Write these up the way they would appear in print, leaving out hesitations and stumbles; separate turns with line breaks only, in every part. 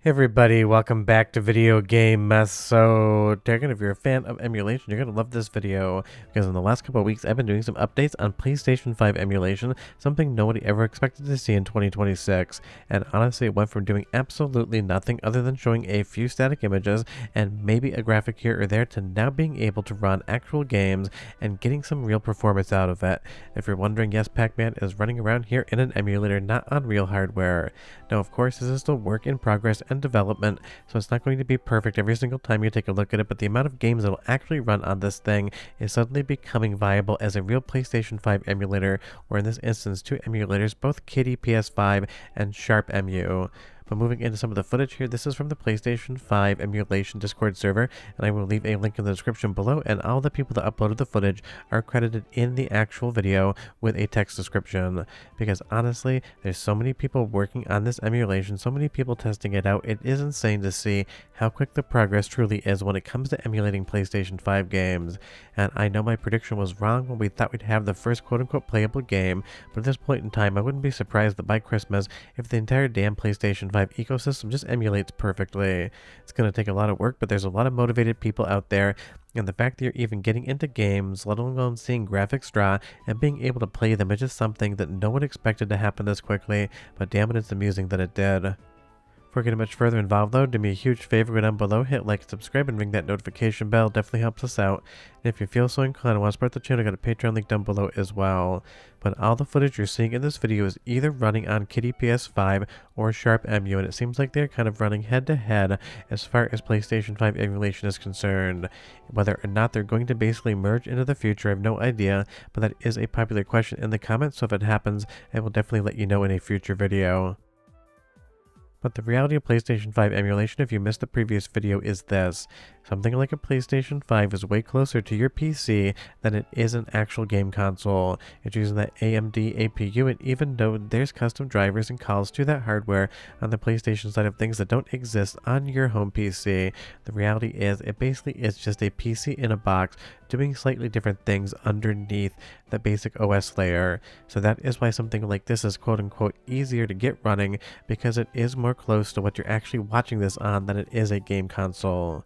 Hey everybody, welcome back to Video Game Mess. So, Darren, if you're a fan of emulation, you're going to love this video, because in the last couple of weeks, I've been doing some updates on PlayStation 5 emulation, something nobody ever expected to see in 2026, and honestly, it went from doing absolutely nothing other than showing a few static images and maybe a graphic here or there to now being able to run actual games and getting some real performance out of it. If you're wondering, yes, Pac-Man is running around here in an emulator, not on real hardware. Now, of course, this is still work in progress and development, so it's not going to be perfect every single time you take a look at it, but the amount of games that will actually run on this thing is suddenly becoming viable as a real PlayStation 5 emulator, or in this instance, two emulators, both KyTy PS5 and SharpEmu. But moving into some of the footage here, this is from the PlayStation 5 Emulation Discord server, and I will leave a link in the description below, and all the people that uploaded the footage are credited in the actual video with a text description. Because honestly, there's so many people working on this emulation, so many people testing it out, it is insane to see how quick the progress truly is when it comes to emulating PlayStation 5 games. And I know my prediction was wrong when we thought we'd have the first quote-unquote playable game, but at this point in time, I wouldn't be surprised that by Christmas, if the entire damn PlayStation 5 ecosystem just emulates perfectly. It's going to take a lot of work, but there's a lot of motivated people out there, and the fact that you're even getting into games, let alone seeing graphics draw and being able to play them, is just something that no one expected to happen this quickly, but damn it, it's amusing that it did. Before getting much further involved though, do me a huge favor, go down below, hit like, subscribe, and ring that notification bell. Definitely helps us out. And if you feel so inclined and want to support the channel, I got a Patreon link down below as well. But all the footage you're seeing in this video is either running on KyTy PS5 or SharpEmu, and it seems like they're kind of running head to head as far as PlayStation 5 emulation is concerned. Whether or not they're going to basically merge into the future, I have no idea, but that is a popular question in the comments, so if it happens, I will definitely let you know in a future video. But the reality of PlayStation 5 emulation, if you missed the previous video, is this. Something like a PlayStation 5 is way closer to your PC than it is an actual game console. It's using that AMD APU, and even though there's custom drivers and calls to that hardware on the PlayStation side of things that don't exist on your home PC, the reality is it basically is just a PC in a box doing slightly different things underneath the basic OS layer. So that is why something like this is quote-unquote easier to get running, because it is more close to what you're actually watching this on than it is a game console.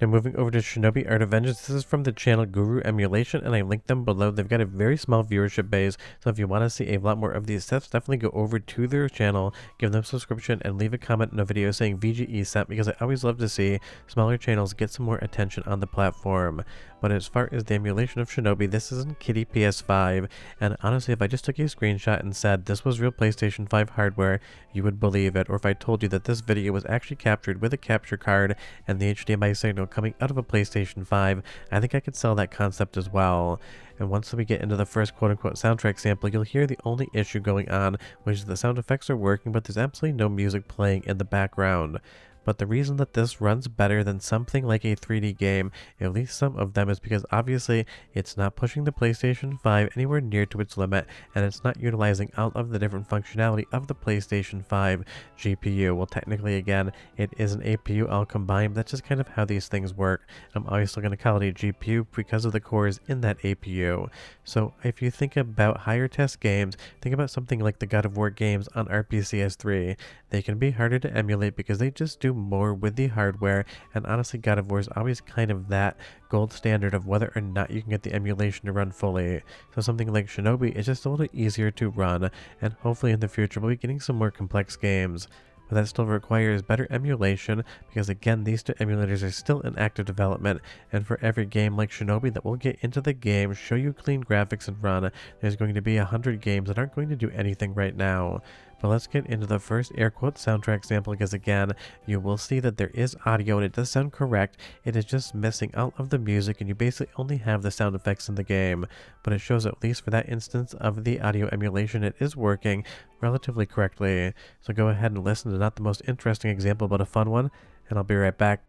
Now moving over to Shinobi Art of Vengeance, this is from the channel Guru Emulation, and I linked them below. They've got a very small viewership base, so if you want to see a lot more of these sets, definitely go over to their channel, give them a subscription, and leave a comment in a video saying VGE sent, because I always love to see smaller channels get some more attention on the platform. But as far as the emulation of Shinobi, this is in KyTy PS5, and honestly, if I just took a screenshot and said this was real PlayStation 5 hardware, you would believe it. Or if I told you that this video was actually captured with a capture card and the HDMI signal coming out of a PlayStation 5, I think I could sell that concept as well. And once we get into the first quote-unquote soundtrack sample, you'll hear the only issue going on, which is the sound effects are working, but there's absolutely no music playing in the background. But the reason that this runs better than something like a 3D game, at least some of them, is because obviously it's not pushing the PlayStation 5 anywhere near to its limit, and it's not utilizing all of the different functionality of the PlayStation 5 GPU. Well, technically, again, it is an APU all combined. That's just kind of how these things work. I'm always still going to call it a GPU because of the cores in that APU. So if you think about higher test games, think about something like the God of War games on RPCS3. They can be harder to emulate because they just do more with the hardware, and honestly, God of War is always kind of that gold standard of whether or not you can get the emulation to run fully. So something like Shinobi is just a little easier to run, and hopefully in the future we'll be getting some more complex games. But that still requires better emulation, because again, these two emulators are still in active development, and for every game like Shinobi that will get into the game, show you clean graphics and run, there's going to be 100 games that aren't going to do anything right now. But let's get into the first air quote soundtrack sample, because again, you will see that there is audio and it does sound correct. It is just missing all of the music, and you basically only have the sound effects in the game. But it shows, at least for that instance of the audio emulation, it is working relatively correctly. So go ahead and listen to not the most interesting example, but a fun one, and I'll be right back.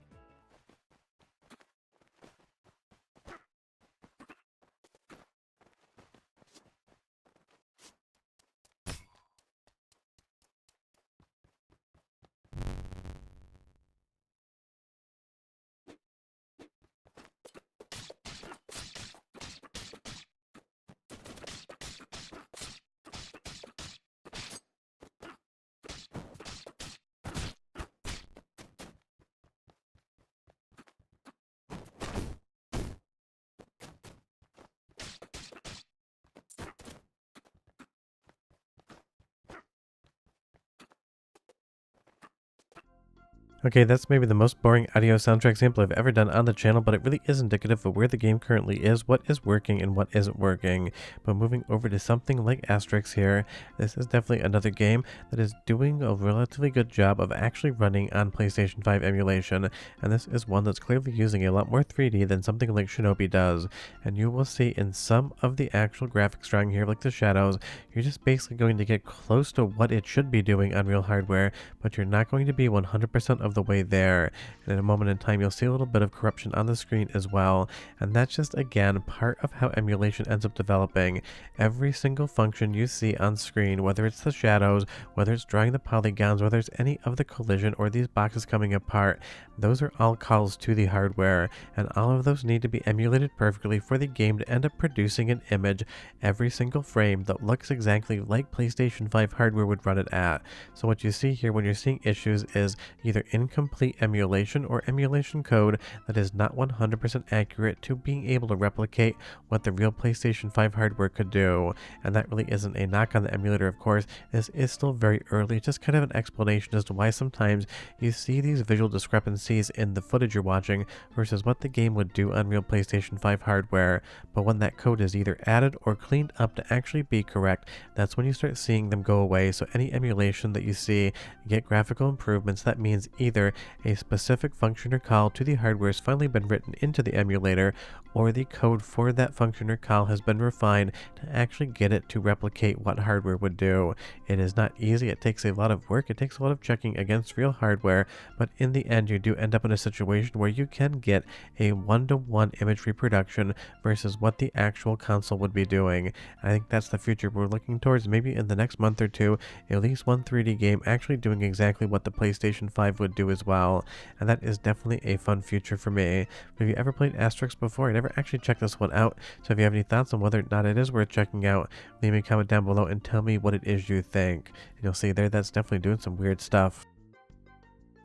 Okay, that's maybe the most boring audio soundtrack sample I've ever done on the channel, but it really is indicative of where the game currently is, what is working and what isn't working. But moving over to something like Asterix here, this is definitely another game that is doing a relatively good job of actually running on PlayStation 5 emulation, and this is one that's clearly using a lot more 3D than something like Shinobi does. And you will see in some of the actual graphics drawing here, like the shadows, you're just basically going to get close to what it should be doing on real hardware, but you're not going to be 100% of the way there. And in a moment in time, you'll see a little bit of corruption on the screen as well. And that's just, again, part of how emulation ends up developing. Every single function you see on screen, whether it's the shadows, whether it's drawing the polygons, whether it's any of the collision or these boxes coming apart, those are all calls to the hardware. And all of those need to be emulated perfectly for the game to end up producing an image every single frame that looks exactly like PlayStation 5 hardware would run it at. So what you see here when you're seeing issues is either incomplete emulation or emulation code that is not 100% accurate to being able to replicate what the real PlayStation 5 hardware could do. And that really isn't a knock on the emulator, of course. This is still very early, just kind of an explanation as to why sometimes you see these visual discrepancies in the footage you're watching versus what the game would do on real PlayStation 5 hardware. But when that code is either added or cleaned up to actually be correct, that's when you start seeing them go away. So any emulation that you see get graphical improvements, that means either a specific function or call to the hardware has finally been written into the emulator, or the code for that function or call has been refined to actually get it to replicate what hardware would do. It is not easy, it takes a lot of work, it takes a lot of checking against real hardware, but in the end you do end up in a situation where you can get a one-to-one image reproduction versus what the actual console would be doing. I think that's the future we're looking towards, maybe in the next month or two, at least one 3D game actually doing exactly what the PlayStation 5 would do as well, and that is definitely a fun future for me. Have you ever played Asterix before? I never actually checked this one out, so if you have any thoughts on whether or not it is worth checking out, leave me a comment down below and tell me what it is you think. And you'll see there that's definitely doing some weird stuff.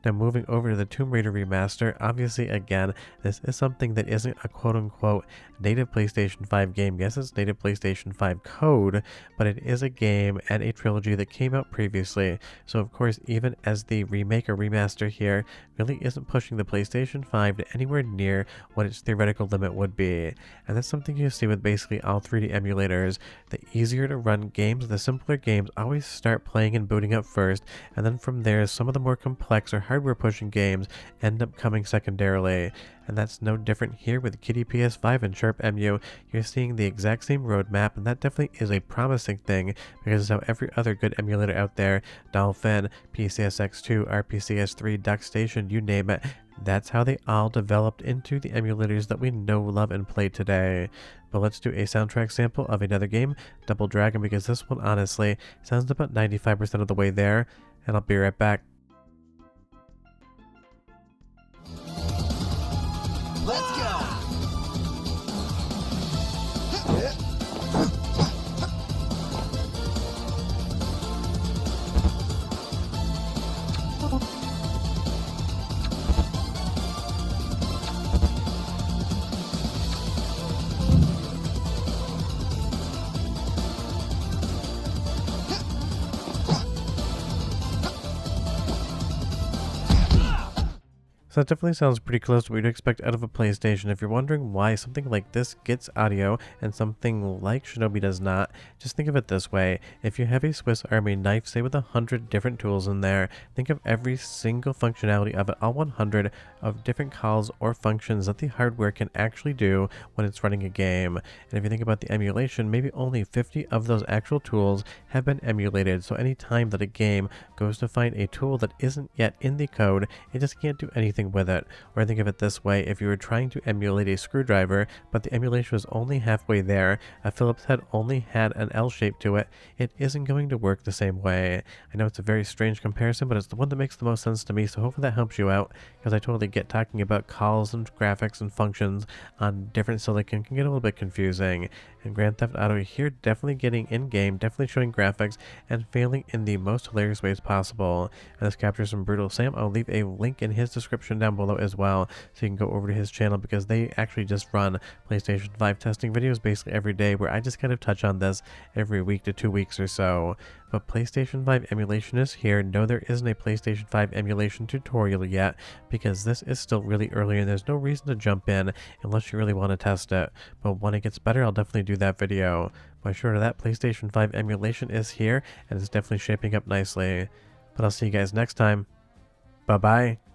Now moving over to the Tomb Raider remaster, obviously again, this is something that isn't a quote-unquote native PlayStation 5 game. Yes, it's native PlayStation 5 code, but it is a game and a trilogy that came out previously. So of course, even as the remake or remaster here really isn't pushing the PlayStation 5 to anywhere near what its theoretical limit would be. And that's something you see with basically all 3D emulators. The easier to run games, the simpler games always start playing and booting up first, and then from there, some of the more complex or hardware pushing games end up coming secondarily. And that's no different here with KyTy PS5 and SharpEmu. You're seeing the exact same roadmap, and that definitely is a promising thing because it's how every other good emulator out there, Dolphin, PCSX2, RPCS3, DuckStation, you name it, that's how they all developed into the emulators that we know, love, and play today. But let's do a soundtrack sample of another game, Double Dragon, because this one honestly sounds about 95% of the way there, and I'll be right back.
Let's go!
So that definitely sounds pretty close to what you'd expect out of a PlayStation. If you're wondering why something like this gets audio and something like Shinobi does not, just think of it this way. If you have a Swiss Army knife, say with 100 different tools in there, think of every single functionality of it, all 100 of different calls or functions that the hardware can actually do when it's running a game. And if you think about the emulation, maybe only 50 of those actual tools have been emulated. So any time that a game goes to find a tool that isn't yet in the code, it just can't do anything with it. Or think of it this way, if you were trying to emulate a screwdriver, but the emulation was only halfway there, a Phillips head only had an L shape to it, it isn't going to work the same way. I know it's a very strange comparison, but it's the one that makes the most sense to me, so hopefully that helps you out, because I totally get talking about calls and graphics and functions on different silicon can get a little bit confusing. And Grand Theft Auto here definitely getting in-game, definitely showing graphics, and failing in the most hilarious ways possible. And this captures some brutal Sam. I'll leave a link in his description down below as well, so you can go over to his channel, because they actually just run PlayStation 5 testing videos basically every day, where I just kind of touch on this every week to 2 weeks or so. But PlayStation 5 emulation is here. No, there isn't a PlayStation 5 emulation tutorial yet, because this is still really early and there's no reason to jump in unless you really want to test it. But when it gets better, I'll definitely do that video. But short of that, PlayStation 5 emulation is here and it's definitely shaping up nicely. But I'll see you guys next time. Bye bye.